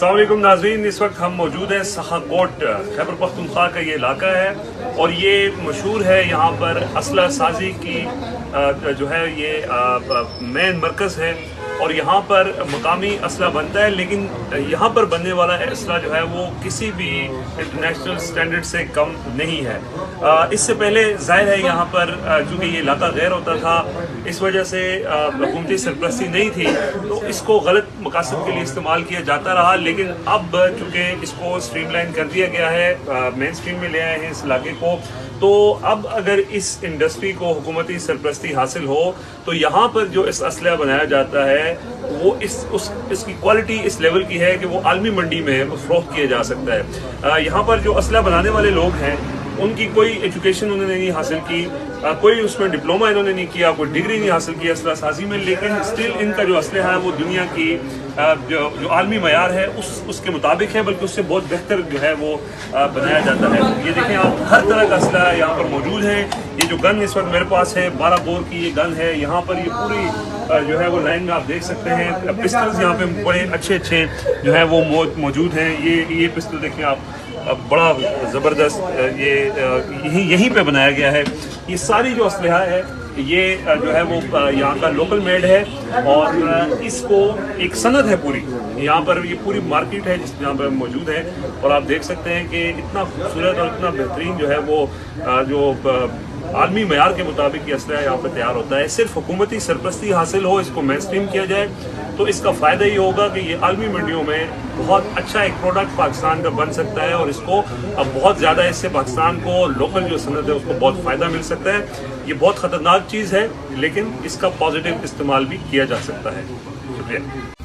अस्सलाम वालेकुम नाज़रीन, इस वक्त हम मौजूद हैं सखाकोट, खैबर पख्तूनख्वा का ये इलाका है और ये मशहूर है। यहाँ पर असला साजी की जो है ये मेन मरकज़ है और यहाँ पर मकामी असला बनता है, लेकिन यहाँ पर बनने वाला असला जो है वो किसी भी इंटरनेशनल स्टैंडर्ड से कम नहीं है। इससे पहले ज़ाहिर है यहाँ पर चूँकि ये इलाका गैर होता था, इस वजह से हुकूमती सरपरस्ती नहीं थी, तो इसको गलत मकासद के लिए इस्तेमाल किया जाता रहा। लेकिन अब चूँकि इसको स्ट्रीमलाइन कर दिया गया है, मेन स्ट्रीम में ले आए हैं इस इलाके को, तो अब अगर इस इंडस्ट्री को हुकूमती सरपरस्ती हासिल हो तो यहाँ पर जो इस असला बनाया जाता है वो इसकी क्वालिटी इस लेवल की है कि वो आलमी मंडी में फरोख्त किया जा सकता है। यहाँ पर जो असला बनाने वाले लोग हैं उनकी कोई एजुकेशन उन्होंने नहीं हासिल की, कोई उसमें डिप्लोमा इन्होंने नहीं किया, कोई डिग्री नहीं हासिल की असला साजी में, लेकिन स्टिल इनका जो असलहा है वो दुनिया की जो आलमी मयार है उसके मुताबिक है, बल्कि उससे बहुत बेहतर जो है वो बनाया जाता है। ये देखें आप, हर तरह का असला यहाँ पर मौजूद है। ये जो गन इस वक्त मेरे पास है 12 बोर की ये गन है। यहाँ पर ये पूरी जो है वो लाइन में आप देख सकते हैं पिस्टल्स यहाँ पे बड़े अच्छे जो है वो मौजूद हैं। ये पिस्टल देखें आप, बड़ा ज़बरदस्त ये यहीं पे बनाया गया है। ये सारी जो असलहा है ये जो है वो यहाँ का लोकल मेड है और इसको एक सनद है पूरी, यहाँ पर ये पूरी मार्केट है जिस यहाँ पर मौजूद है। और आप देख सकते हैं कि इतना खूबसूरत और इतना बेहतरीन जो है वो जो आलमी मयार के मुताबिक ये असलहा यहाँ पर तैयार होता है। सिर्फ हुकूमती सरपरस्ती हासिल हो, इसको मेन स्ट्रीम किया जाए तो इसका फ़ायदा ये होगा कि ये आलमी मंडियों में बहुत अच्छा एक प्रोडक्ट पाकिस्तान का बन सकता है और इसको अब बहुत ज़्यादा इससे पाकिस्तान को लोकल जो सनद है उसको बहुत फ़ायदा मिल सकता है। ये बहुत ख़तरनाक चीज़ है, लेकिन इसका पॉजिटिव इस्तेमाल भी किया जा सकता है। शुक्रिया।